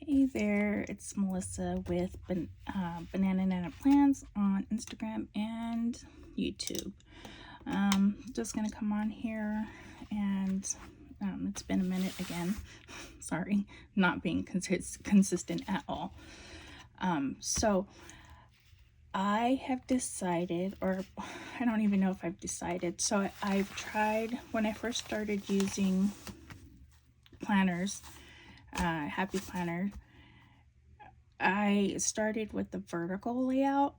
Hey there, it's Melissa with Banana Nana Plans on Instagram and YouTube. Just gonna come on here and it's been a minute again. Sorry, not being consistent at all. So I have decided, or I don't even know if I've decided. So I've tried, when I first started using planners, Happy Planner, I started with the vertical layout,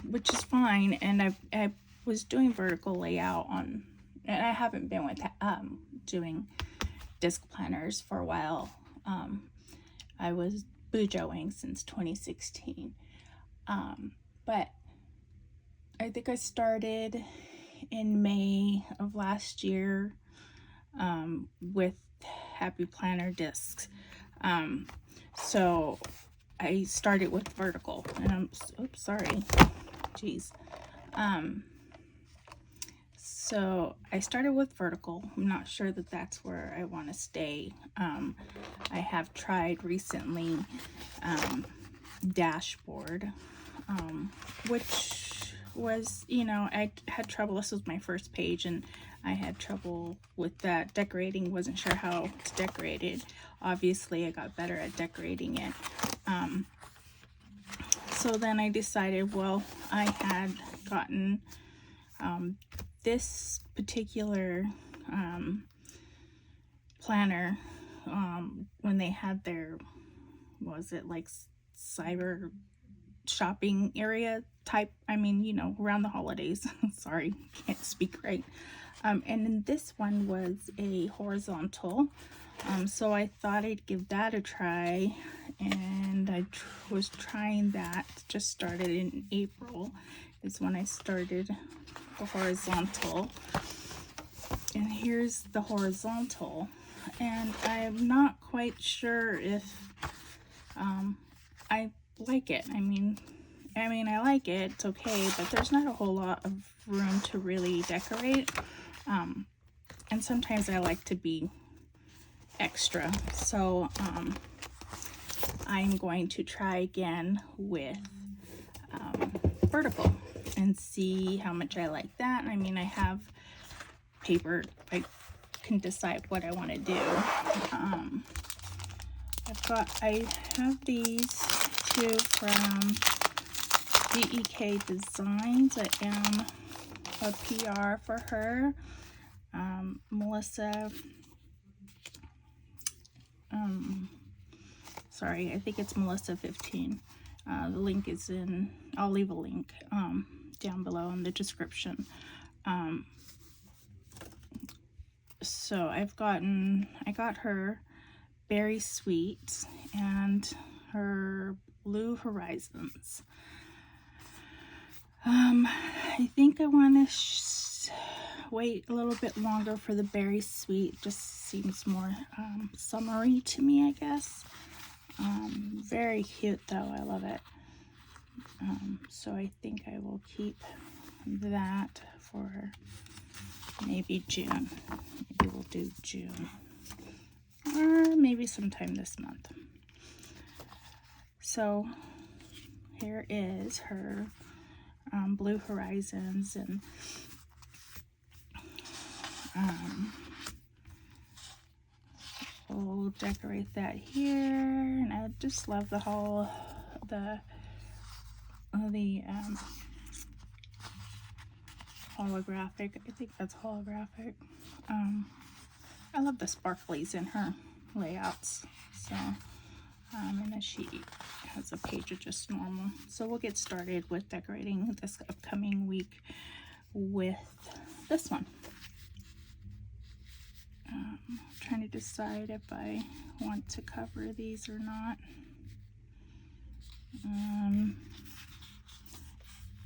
which is fine, and I was doing vertical layout on, and I haven't been with doing disc planners for a while. I was bujoing since 2016, but I think I started in May of last year with Happy Planner discs. So I started with vertical, and oops, sorry, geez. So I started with vertical. I'm not sure that that's where I want to stay. I have tried recently dashboard, which was, I had trouble. This was my first page, and I had trouble with that decorating. Wasn't sure how to decorate it. Obviously, I got better at decorating it. So then I decided, well, I had gotten this particular planner when they had their, what was it, like cyber shopping area type, around the holidays. Sorry, can't speak right. And then this one was a horizontal, so I thought I'd give that a try, and I was trying that. Just started in April is when I started the horizontal, and here's the horizontal, and I'm not quite sure if I like it. I mean I like it, it's okay, but there's not a whole lot of room to really decorate, and sometimes I like to be extra. So I'm going to try again with vertical and see how much I like that. I have paper. I can decide what I want to do. I have these two from DEK Designs. I am a PR for her, Melissa. Sorry, I think it's Melissa 15. The link is in, I'll leave a link down below in the description. So I got her Berry Sweet and her Blue Horizons. I think I want to wait a little bit longer for the Berry Sweet. Just seems more summery to me, I guess. Very cute though, I love it. So I think I will keep that for maybe June. Maybe we'll do June, or maybe sometime this month. So here is her Blue Horizons, and we'll decorate that here. And I just love the whole holographic. I think that's holographic. I love the sparklies in her layouts. So and then she has a page of just normal. So we'll get started with decorating this upcoming week with this one. I'm trying to decide if I want to cover these or not.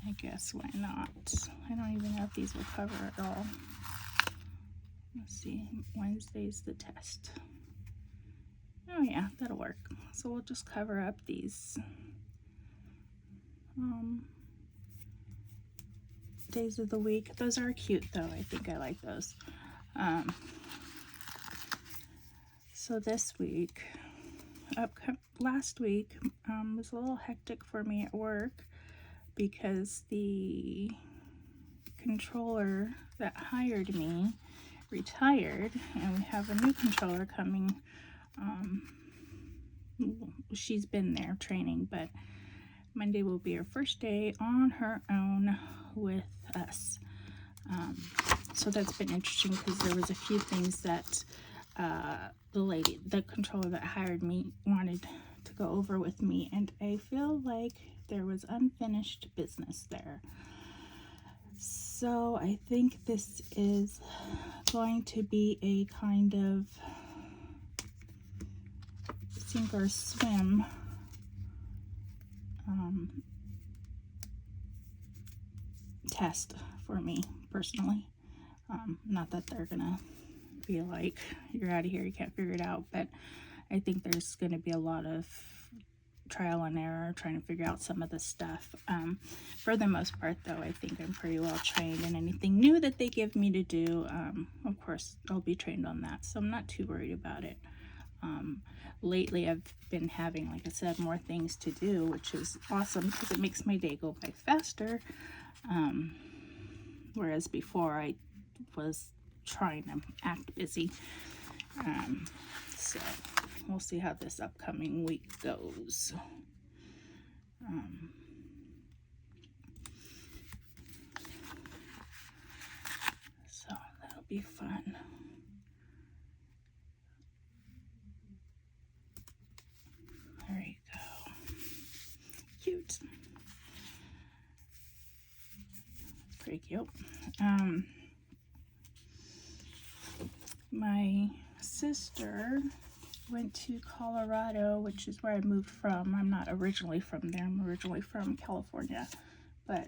I guess why not? I don't even know if these will cover at all. Let's see, Wednesday's the test. Oh yeah, that'll work. So we'll just cover up these days of the week. Those are cute though. I think I like those. So this week last week was a little hectic for me at work because the controller that hired me retired, and we have a new controller coming. She's been there training, but Monday will be her first day on her own with us. So that's been interesting because there was a few things that the controller that hired me wanted to go over with me, and I feel like there was unfinished business there. So I think this is going to be a kind of sink or swim test for me personally. Not that they're gonna be like, you're out of here, you can't figure it out, but I think there's gonna be a lot of trial and error trying to figure out some of this stuff. For the most part though, I think I'm pretty well trained, and anything new that they give me to do, of course I'll be trained on that, so I'm not too worried about it. Lately I've been having, like I said, more things to do, which is awesome because it makes my day go by faster. Whereas before I was trying to act busy. So we'll see how this upcoming week goes. So that'll be fun. There you go. Cute. Pretty cute. My sister went to Colorado, which is where I moved from. I'm not originally from there. I'm originally from California, but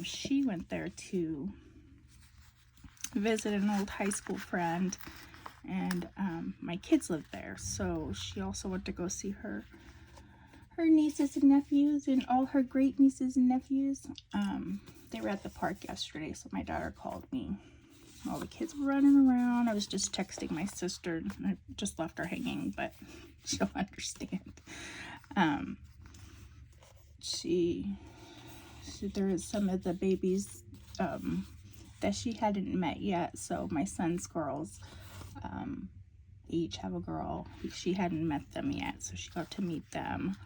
she went there to visit an old high school friend, and my kids live there, so she also went to go see her nieces and nephews and all her great nieces and nephews. They were at the park yesterday, so my daughter called me. All the kids were running around. I was just texting my sister. I just left her hanging, but she'll understand. There is some of the babies that she hadn't met yet. So my son's girls each have a girl. She hadn't met them yet, so she got to meet them.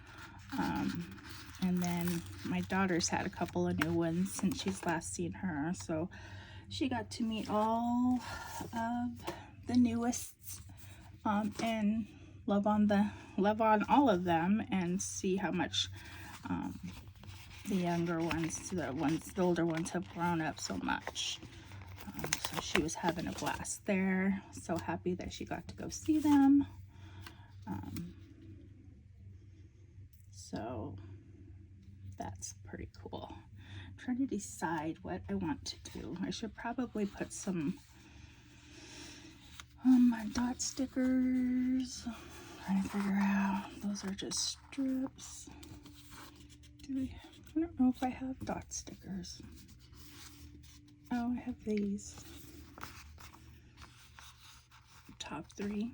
And then my daughter's had a couple of new ones since she's last seen her, so she got to meet all of the newest and love on all of them, and see how much the older ones have grown up so much. So she was having a blast there. So happy that she got to go see them. So that's pretty cool. I'm trying to decide what I want to do. I should probably put some dot stickers. Trying to figure out, those are just strips. I don't know if I have dot stickers. Oh, I have these. Top 3.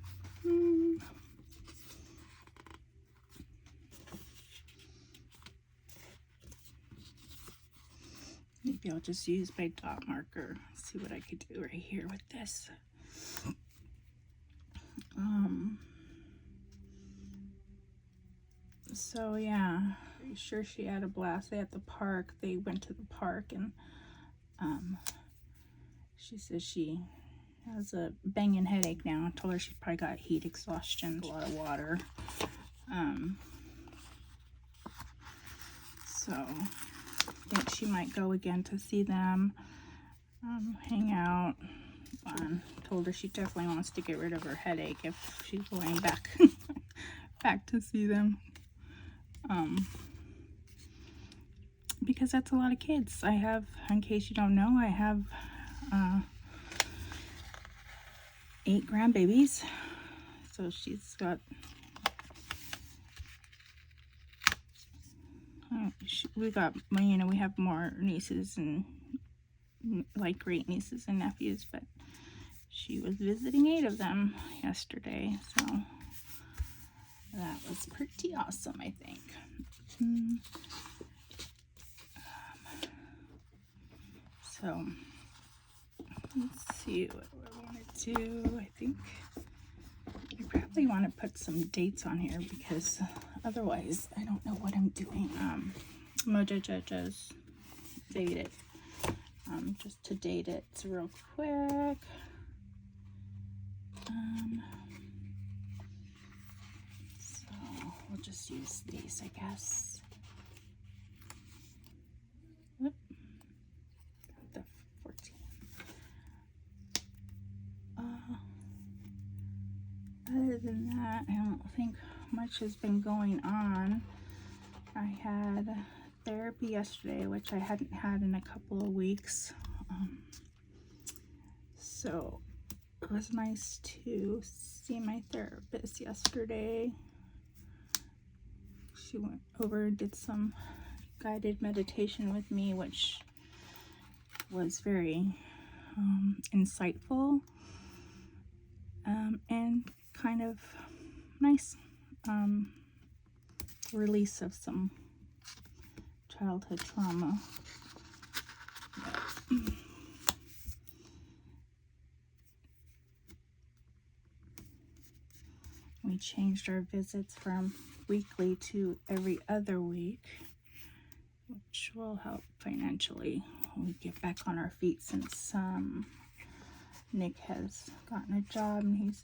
Maybe I'll just use my dot marker. See what I could do right here with this. So yeah, pretty sure she had a blast. At the park, they went to the park, and she says she has a banging headache now. I told her she probably got heat exhaustion, a lot of water. So I think she might go again to see them, hang out. Told her she definitely wants to get rid of her headache if she's going back back to see them. Because that's a lot of kids. I have, in case you don't know, I have 8 grandbabies. So she's got we have more nieces and like great nieces and nephews, but she was visiting 8 of them yesterday. So That was pretty awesome, I think. Mm. So let's see what I want to do. I think I probably want to put some dates on here because otherwise I don't know what I'm doing. Mojo Jojo's date it. Just to date it real quick. So we'll just use these, I guess. Whoop. The 14. Other than that, I don't think much has been going on. I had therapy yesterday, which I hadn't had in a couple of weeks. So it was nice to see my therapist yesterday. She went over and did some guided meditation with me, which was very insightful and kind of nice release of some childhood trauma. We changed our visits from weekly to every other week, which will help financially when we get back on our feet, since Nick has gotten a job and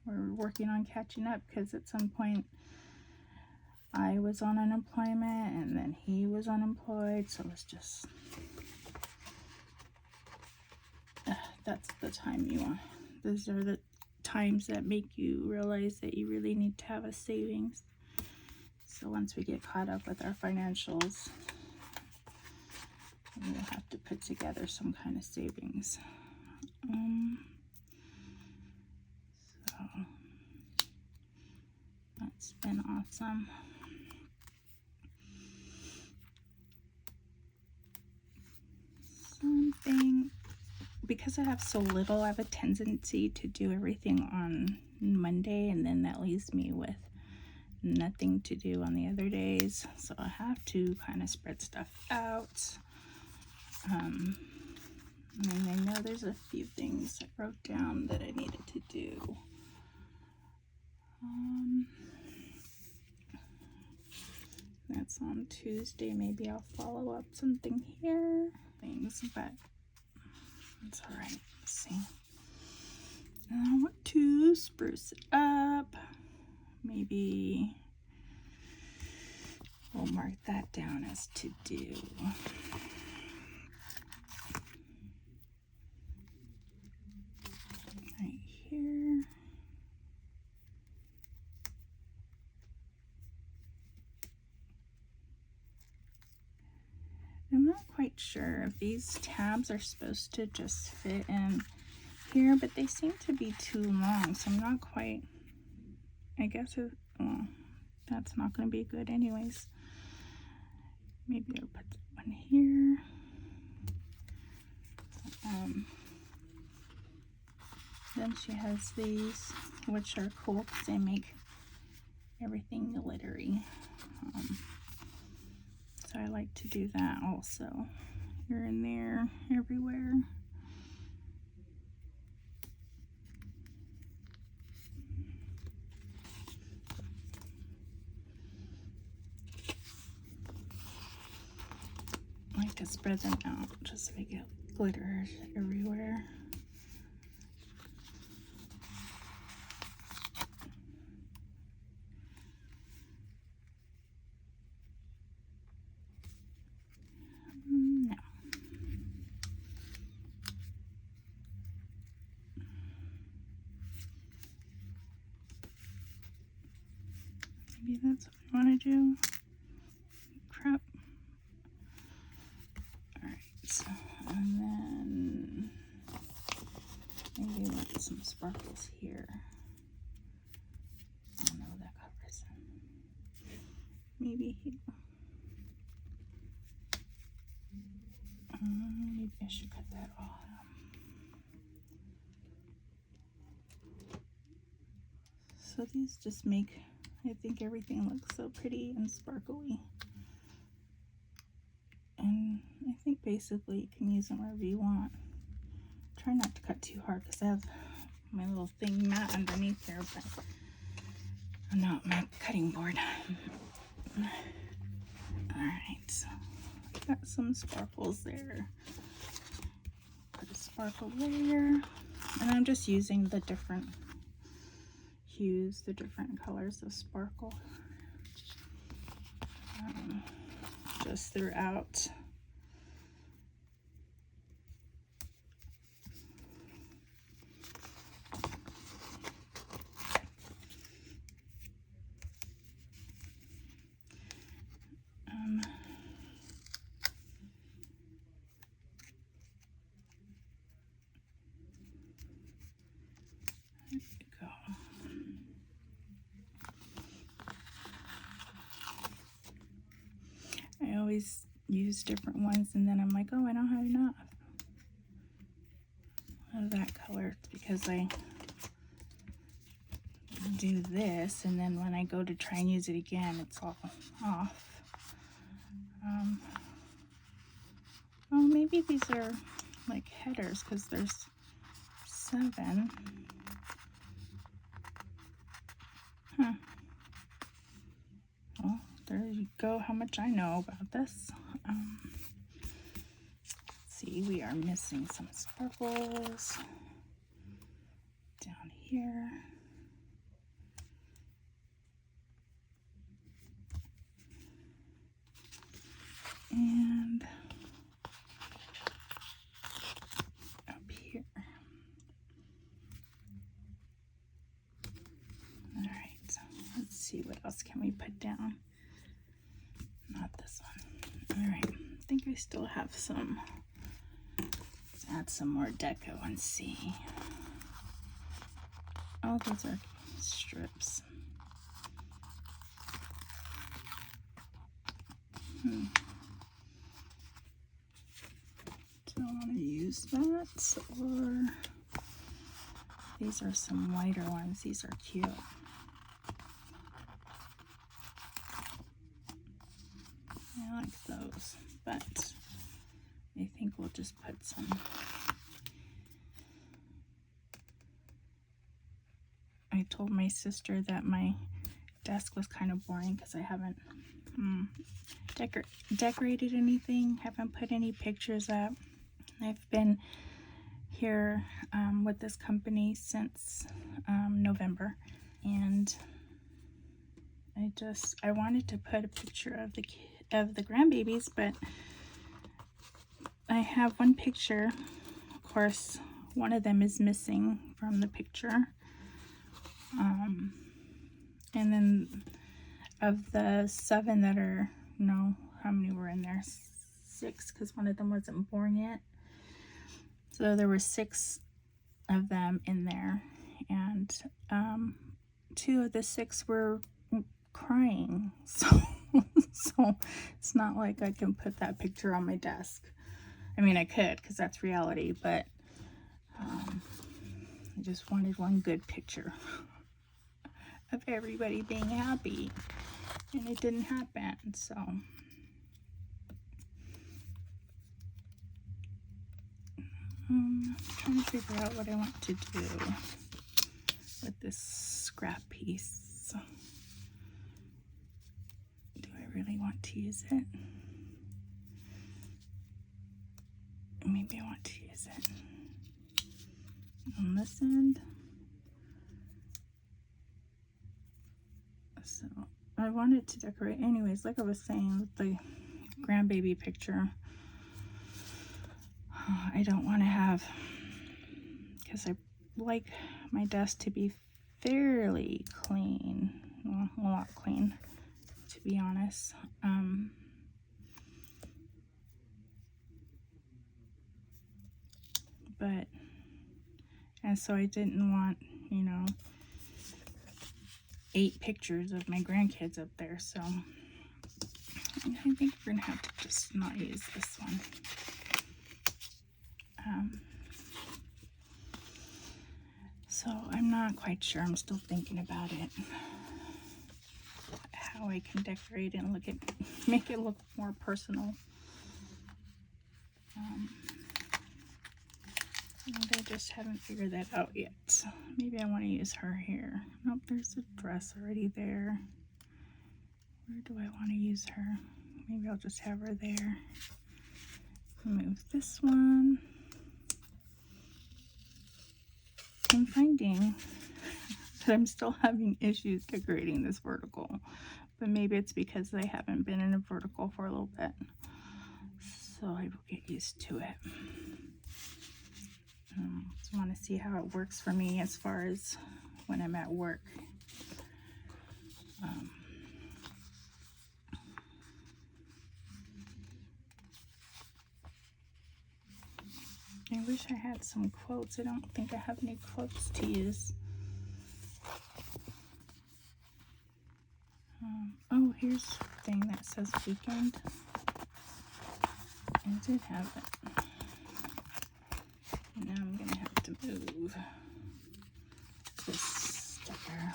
we're working on catching up, because at some point I was on unemployment and then he was unemployed, so it's just that's the time you want. Those are the times that make you realize that you really need to have a savings. So once we get caught up with our financials, we'll have to put together some kind of savings. So that's been awesome. Something, because I have so little, I have a tendency to do everything on Monday, and then that leaves me with nothing to do on the other days. So I have to kind of spread stuff out. And I know there's a few things I wrote down that I needed to do. That's on Tuesday. Maybe I'll follow up something here. Things, but it's all right. Let's see. I want to spruce it up. Maybe we'll mark that down as to do. Right here. I'm not quite sure if these tabs are supposed to just fit in here, but they seem to be too long, so I'm not quite, I guess well, that's not going to be good anyways. Maybe I'll put one here. Then she has these, which are cool because they make everything glittery. So I like to do that also. Here and there, everywhere. I like to spread them out just so I get glitter everywhere. No. Maybe that's what I want to do. Crap. Alright, so, and then maybe want some sparkles here. Oh no, that covers it. Maybe here. Maybe I should cut that off. So these just make I think everything looks so pretty and sparkly. And I think basically you can use them wherever you want. Try not to cut too hard because I have my little thing mat underneath there, but I'm not my cutting board. Alright, so got some sparkles there. Put a sparkle layer, and I'm just using the different hues, the different colors of sparkle just throughout. There we go. I always use different ones, and then I'm like, oh, I don't have enough of that color. It's because I do this, and then when I go to try and use it again, it's all off. Oh, maybe these are like headers because there's 7. Huh. Well, there you go, how much I know about this. Let's see, we are missing some sparkles down here. And up here. All right, so let's see, what else can we put down? Not this one. All right, I think I still have some. Let's add some more deco and see. Oh, those are strips. Do I want to use that, or these are some lighter ones? These are cute. I like those, but I think we'll just put some. I told my sister that my desk was kind of boring because I haven't decorated anything, haven't put any pictures up. I've been here with this company since November, and I wanted to put a picture of the grandbabies, but I have one picture. Of course, one of them is missing from the picture, and then of the 7 that are, no, how many were in there? 6, because one of them wasn't born yet. So there were 6 of them in there, and 2 of the 6 were crying. So it's not like I can put that picture on my desk. I mean, I could, because that's reality, but I just wanted one good picture of everybody being happy, and it didn't happen. So I'm trying to figure out what I want to do with this scrap piece. Do I really want to use it? Maybe I want to use it on this end. So I wanted to decorate anyways, like I was saying with the grandbaby picture. I don't want to have, because I like my desk to be fairly clean, well, a lot clean, to be honest. And so I didn't want, 8 pictures of my grandkids up there, so I think we're gonna have to just not use this one. So I'm not quite sure, I'm still thinking about it. how I can decorate and make it look more personal. And I just haven't figured that out yet. Maybe I want to use her here. Nope, there's a dress already there. Where do I want to use her? Maybe I'll just have her there. Move this one. I'm finding that I'm still having issues decorating this vertical, but maybe it's because I haven't been in a vertical for a little bit, so I will get used to it. Just want to see how it works for me as far as when I'm at work. I wish I had some quotes. I don't think I have any quotes to use. Oh, here's a thing that says weekend. I did have it. Now I'm gonna have to move this sticker.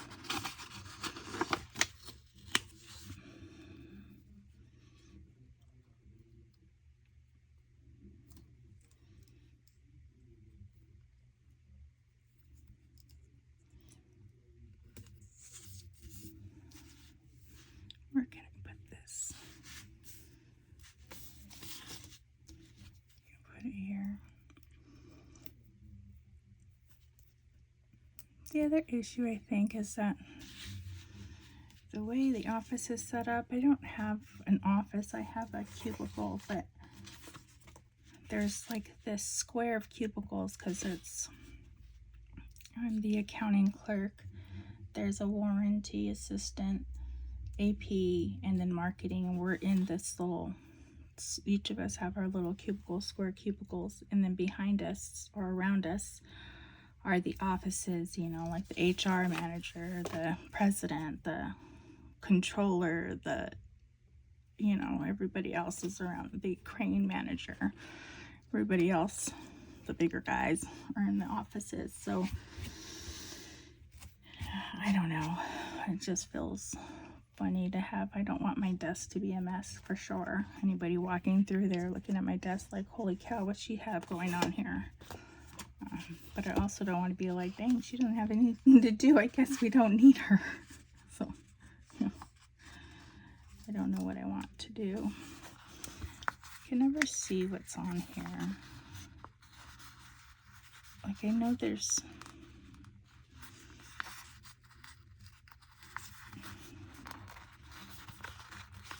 Where can I put this? Put it here. The other issue, I think, is that the way the office is set up, I don't have an office. I have a cubicle, but there's like this square of cubicles because I'm the accounting clerk. There's a warranty assistant, AP, and then marketing, and we're in this little, each of us have our little cubicles, square cubicles, and then behind us or around us are the offices, you know, like the HR manager, the president, the controller, the, you know, everybody else is around, the crane manager, everybody else, the bigger guys are in the offices. So I don't know, it just feels funny to have. I don't want my desk to be a mess for sure. Anybody walking through there looking at my desk like, holy cow, what's she have going on here? But I also don't want to be like, dang, she doesn't have anything to do. I guess we don't need her. So, you know, I don't know what I want to do. I can never see what's on here. Like, I know there's...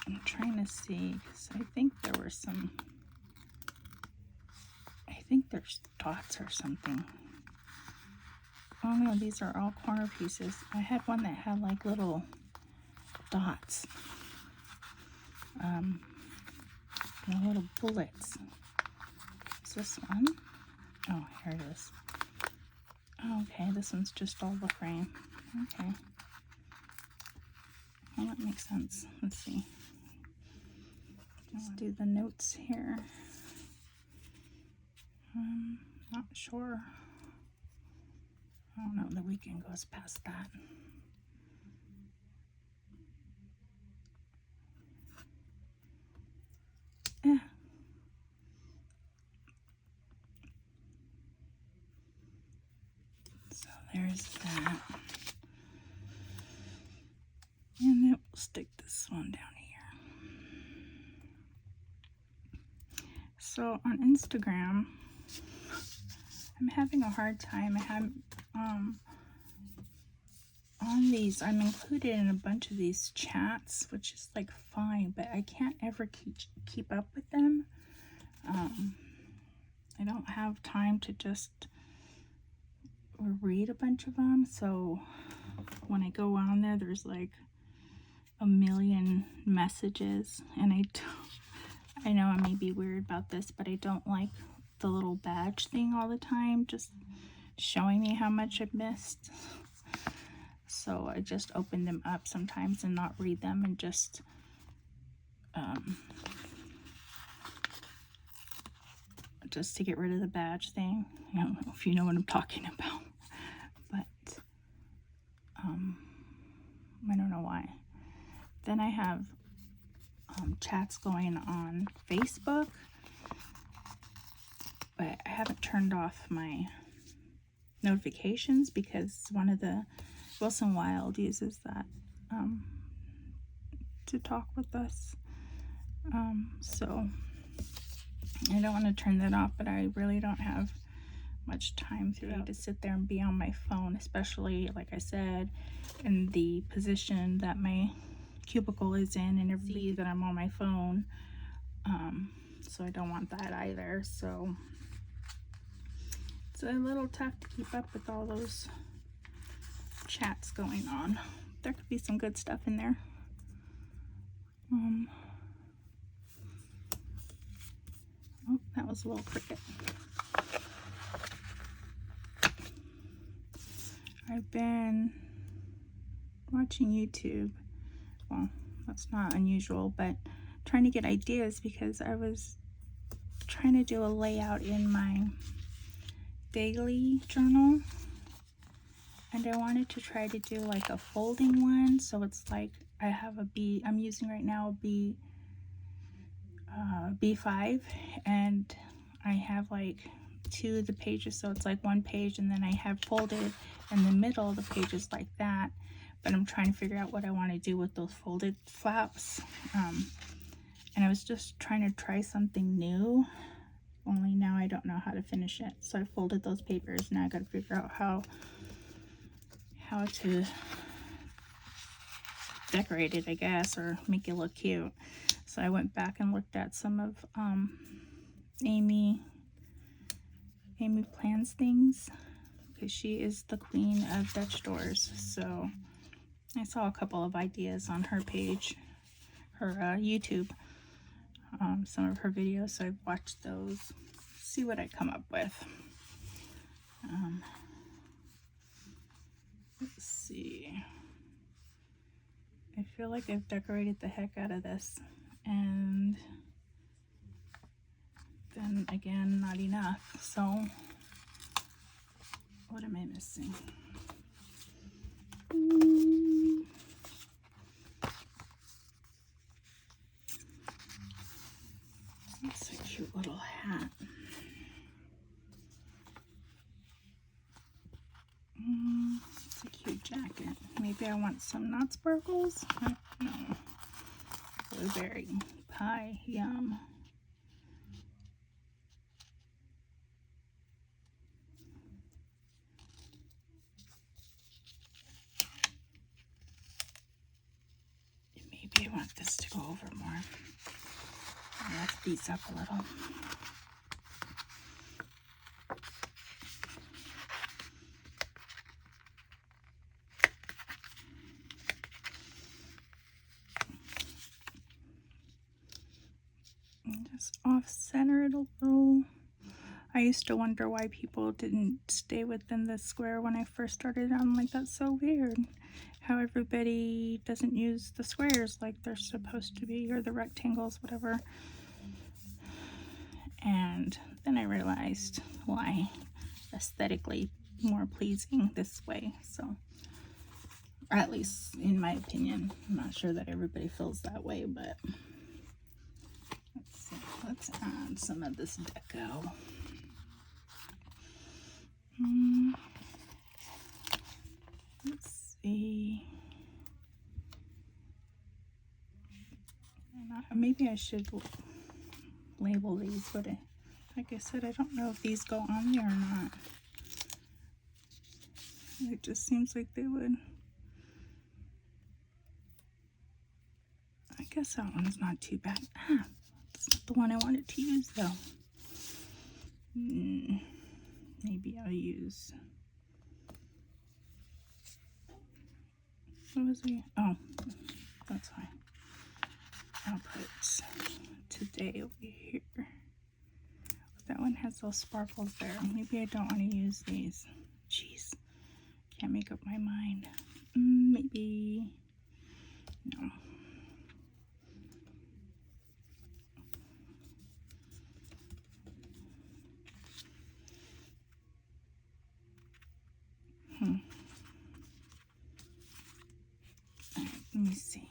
I'm trying to see, because I think there were some... I think there's dots or something. Oh no, these are all corner pieces. I had one that had like little dots. Little bullets. Is this one? Oh, here it is. Oh, okay, this one's just all the frame. Okay. Well, that makes sense. Let's see. Let's do the notes here. Not sure. I don't know, the weekend goes past that. Yeah. So there's that. And then we'll stick this one down here. So on Instagram, I'm having a hard time. I have on these, I'm included in a bunch of these chats, which is like fine, but I can't ever keep up with them. I don't have time to just read a bunch of them, so when I go on there, there's like a million messages, and I know I may be weird about this, but I don't like the little badge thing all the time, just showing me how much I've missed. So I just open them up sometimes and not read them, and just to get rid of the badge thing. I don't know if you know what I'm talking about, but I don't know why. Then I have chats going on Facebook, but I haven't turned off my notifications because one of the Wilson Wild uses that to talk with us. So I don't want to turn that off, but I really don't have much time today to sit there and be on my phone, especially, like I said, in the position that my cubicle is in, and everybody that I'm on my phone. So I don't want that either. So it's a little tough to keep up with all those chats going on. There could be some good stuff in there. Oh, that was a little cricket. I've been watching YouTube. Well, that's not unusual, but trying to get ideas because I was trying to do a layout in my daily journal, and I wanted to try to do like a folding one. So it's like I have a B, I'm using right now a B5, and I have like two of the pages, so it's like one page, and then I have folded in the middle of the pages like that. But I'm trying to figure out what I want to do with those folded flaps. And I was just trying to try something new, only now I don't know how to finish it. So I folded those papers. Now I got to figure out how to decorate it, I guess, or make it look cute. So I went back and looked at some of Amy Plans things, because she is the queen of Dutch doors. So I saw a couple of ideas on her page, her YouTube, some of her videos, so I've watched those, see what I come up with. Let's see. I feel like I've decorated the heck out of this, and then again, not enough. So what am I missing? That's a cute little hat. It's a cute jacket. Maybe I want some not sparkles. No. Blueberry pie, yum. Maybe I want this to go over more. Let's these up a little. And just off center it a little. I used to wonder why people didn't stay within the square when I first started. I'm like, that's so weird. How everybody doesn't use the squares like they're supposed to be, or the rectangles, whatever. And then I realized why. Aesthetically more pleasing this way. So, or at least in my opinion. I'm not sure that everybody feels that way, but let's see. Let's add some of this deco. Let's see. Maybe I should label these, but like I said, I don't know if these go on there or not. It just seems like they would. I guess that one's not too bad. It's not the one I wanted to use though. Maybe I'll use, what was he? Oh, that's fine. I'll put today over here. That one has those sparkles there. Maybe I don't want to use these. Jeez, can't make up my mind. Maybe, no. Alright, let me see.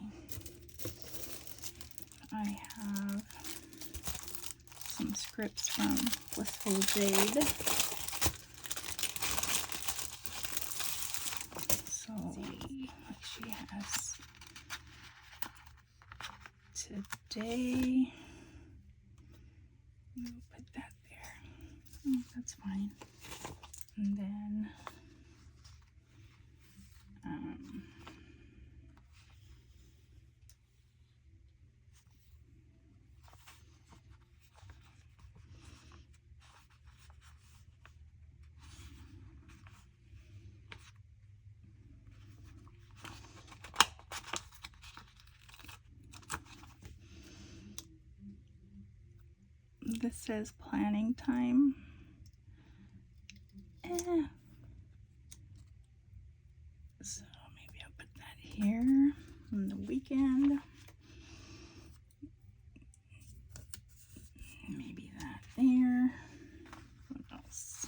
scripts from Blissful Jade. So what she has today. We'll put that there. Oh, that's fine. And then this says planning time. So maybe I'll put that here on the weekend. Maybe that there. What else?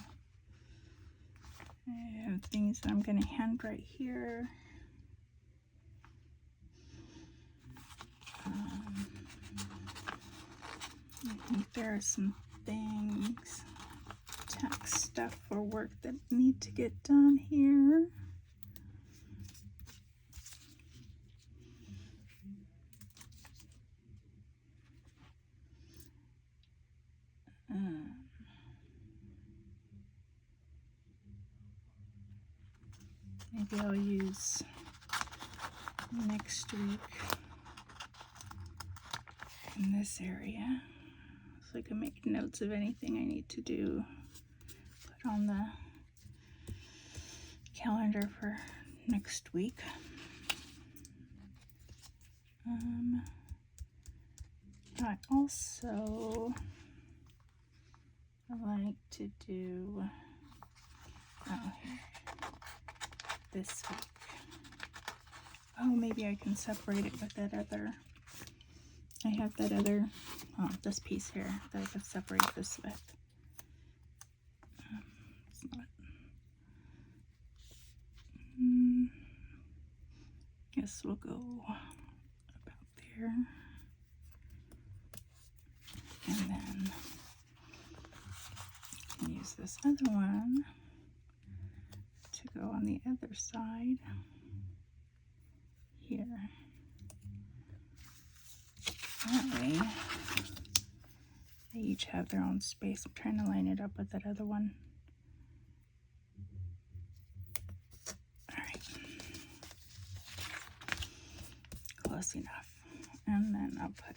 I have things that I'm going to handwrite here. I think there are some things, tax stuff for work that need to get done here. Maybe I'll use next week in this area, so I can make notes of anything I need to do, put on the calendar for next week. I also like to do this week. Oh, maybe I can separate it with that other. I have that other, this piece here that I could separate this with. It's not. Guess we'll go about there. And then I can use this other one to go on the other side here. That way, they each have their own space. I'm trying to line it up with that other one. All right. Close enough. And then I'll put,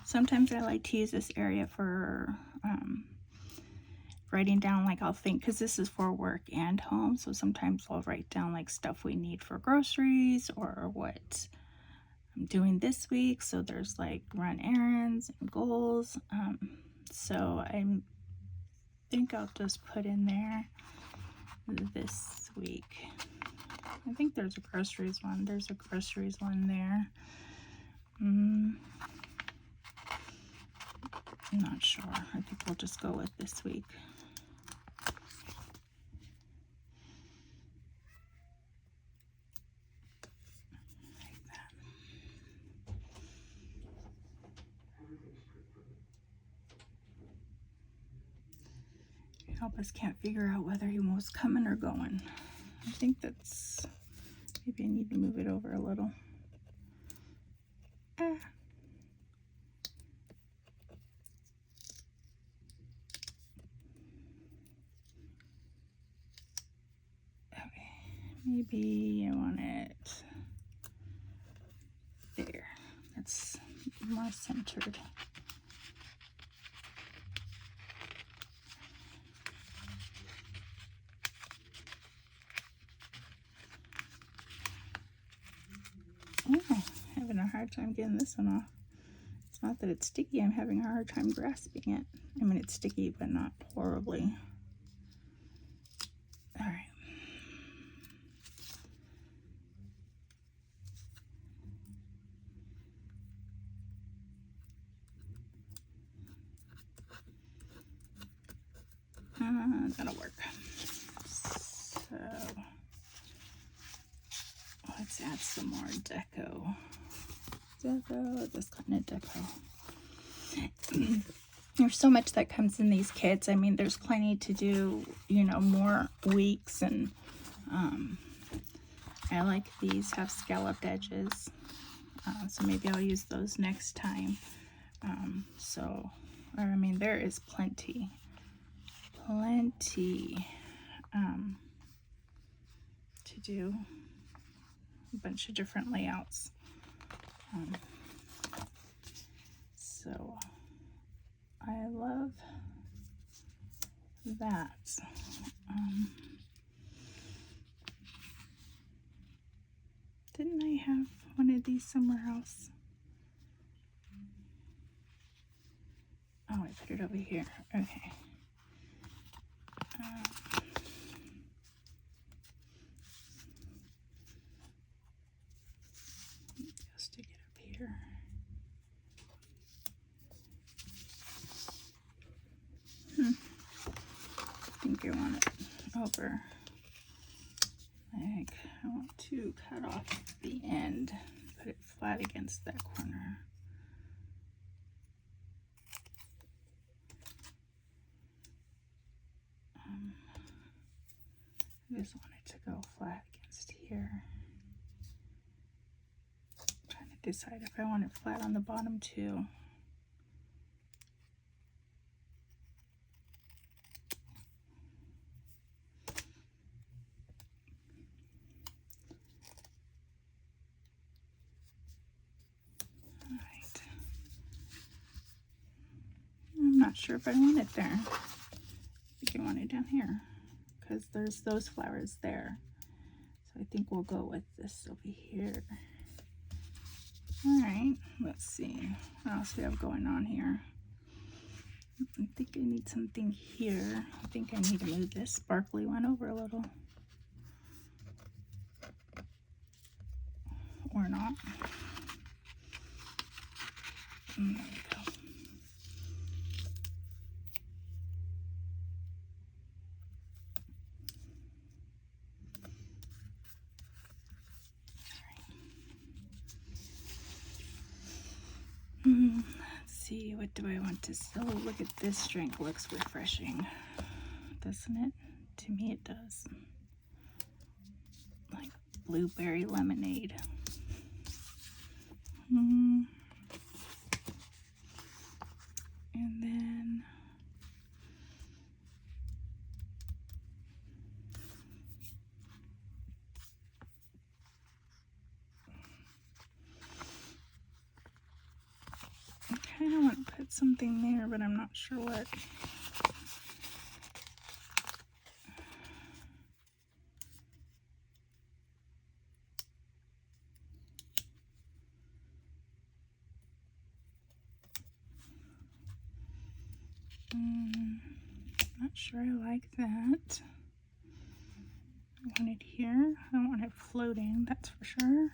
sometimes I like to use this area for writing down, like I'll think, because this is for work and home, so sometimes I'll write down like stuff we need for groceries or what I'm doing this week. So there's like run errands and goals. So I think I'll just put in there this week. I think there's a groceries one. There's a groceries one there. I'm not sure. I think we'll just go with this week. Elvis can't figure out whether he was coming or going. I think that's, maybe I need to move it over a little. Okay, maybe I want it there. That's more centered. Oh, having a hard time getting this one off. It's not that it's sticky, I'm having a hard time grasping it. I mean, it's sticky, but not horribly. All right. That'll work. So let's add some more deco. This kind of deco. there's so much that comes in these kits. I mean, there's plenty to do, you know, more weeks, and I like these have scalloped edges, so maybe I'll use those next time. I mean, there is plenty to do, a bunch of different layouts. So I love that. Didn't I have one of these somewhere else? Oh, I put it over here. Okay. Stick it up here. I think I want it over. Like, I want to cut off the end, put it flat against that corner. I just want it to go flat against here. I'm trying to decide if I want it flat on the bottom too. Alright. I'm not sure if I want it there. I think I want it down here, because there's those flowers there. So I think we'll go with this over here. All right, let's see what else we have going on here. I think I need something here. I think I need to move this sparkly one over a little. Or not. There we go. Let's see, what do I want to sell? Oh, look at this drink, looks refreshing, doesn't it? To me it does. Like blueberry lemonade. And then I kind of want to put something there, but I'm not sure what. Not sure I like that. I want it here. I don't want it floating, that's for sure.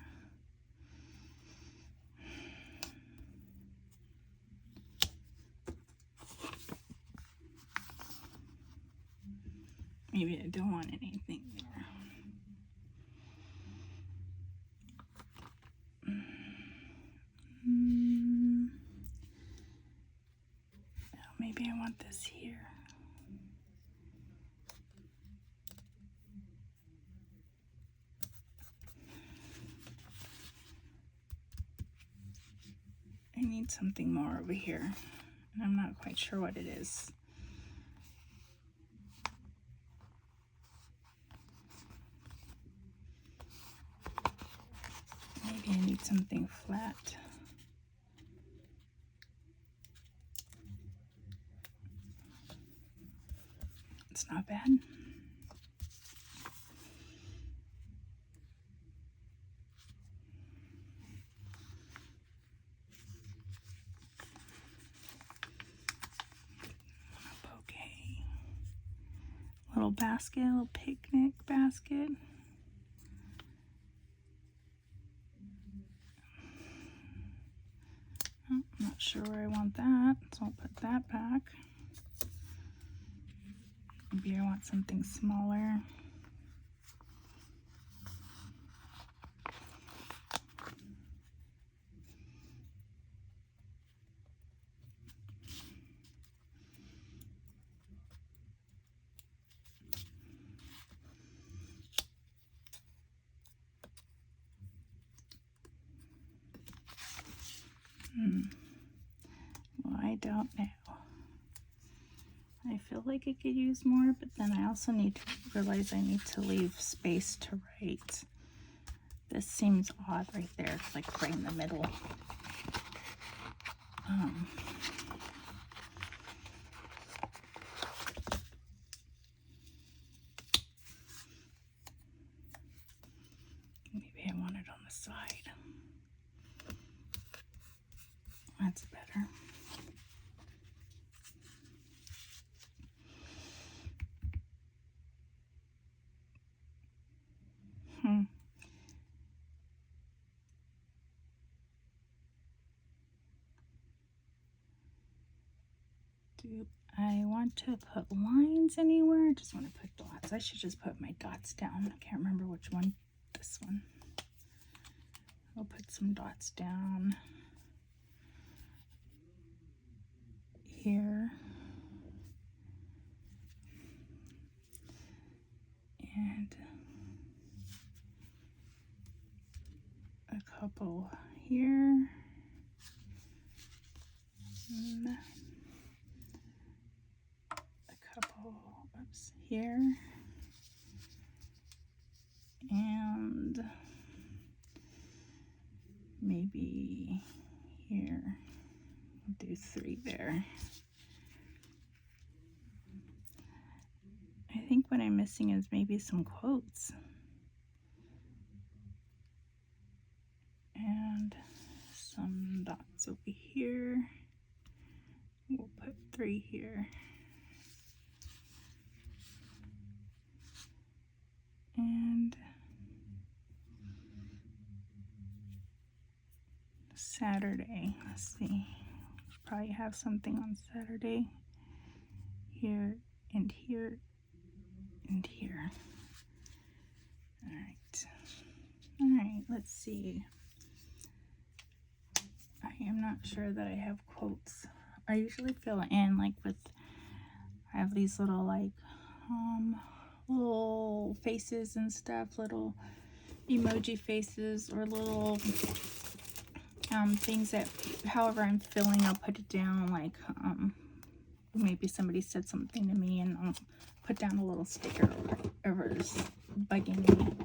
Maybe I don't want anything there. Maybe I want this here. I need something more over here, and I'm not quite sure what it is. Maybe I need something flat. It's not bad. Bouquet. Little basket, little picnic basket. Oh, I'm not sure where I want that, so I'll put that back. Maybe I want something smaller. Well, I don't know. I feel like it could use more, but then I also need to realize I need to leave space to write. This seems odd right there, like right in the middle. Maybe I want it on the side. That's better. Do I want to put lines anywhere? I just want to put dots. I should just put my dots down. I can't remember which one. This one. I'll put some dots down here. And a couple here. And a couple, oops, here. And maybe here. I'll do 3 there. I think what I'm missing is maybe some quotes. And some dots over here. We'll put 3 here. And Saturday, let's see. Probably have something on Saturday. Here and here and here. All right, let's see. I am not sure that I have quotes. I usually fill in like with, I have these little like little faces and stuff, little emoji faces or little things that however I'm filling, I'll put it down, like maybe somebody said something to me and I'll put down a little sticker or whatever's bugging me.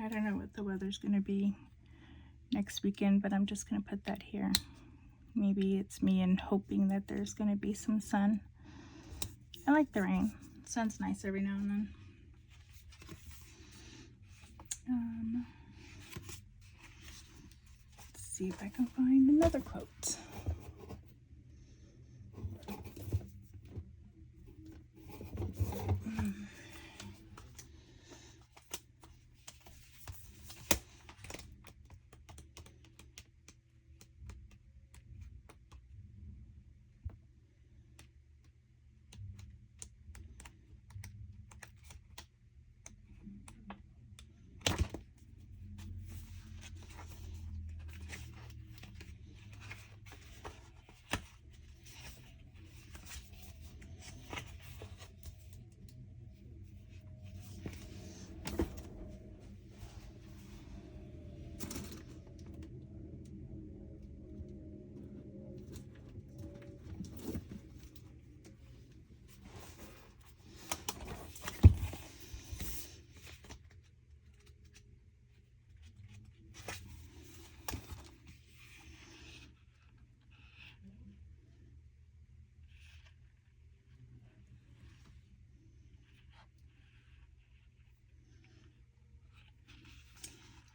I don't know what the weather's gonna be next weekend, but I'm just gonna put that here. Maybe it's me and hoping that there's gonna be some sun. I like the rain. Sun's nice every now and then. Let's see if I can find another quote.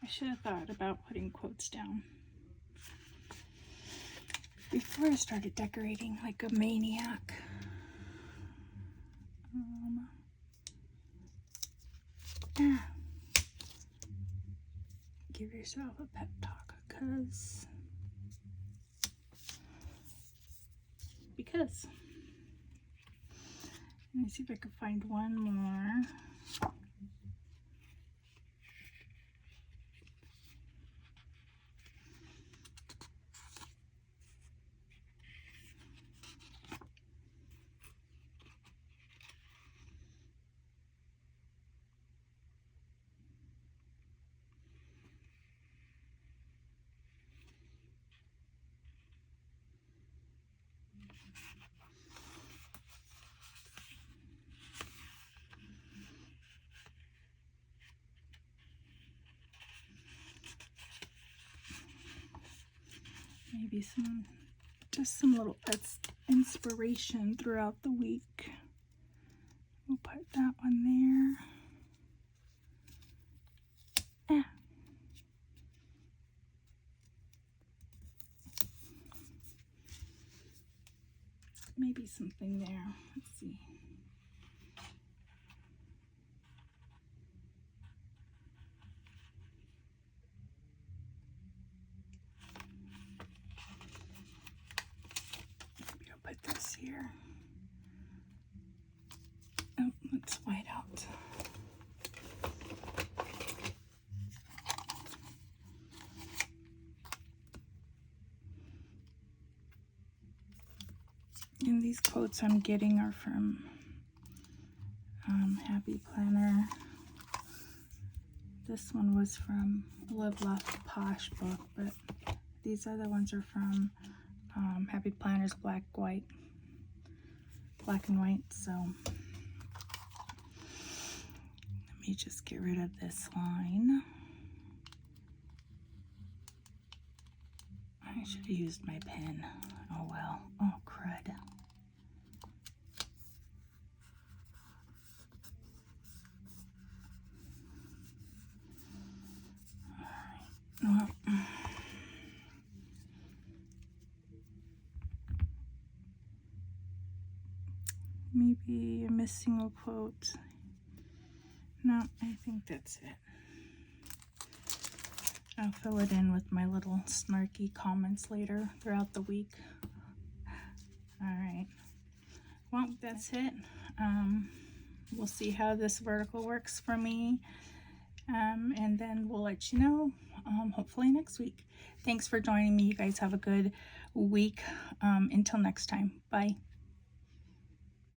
I should have thought about putting quotes down before I started decorating like a maniac. Give yourself a pep talk because let me see if I can find one more. maybe just some little inspiration throughout the week. We'll put that one there. Maybe something there. Let's see. Maybe I'll put this here. Oh, let's white out. And these quotes I'm getting are from Happy Planner. This one was from Live Laugh Posh book, but these other ones are from Happy Planner's Black and White. So let me just get rid of this line. I should have used my pen. Oh well. Oh crud. Well, maybe I'm missing a quote. No, I think that's it. I'll fill it in with my little snarky comments later throughout the week. All right. Well, that's it. We'll see how this vertical works for me. And then we'll let you know, hopefully next week. Thanks for joining me. You guys have a good week. Until next time. Bye.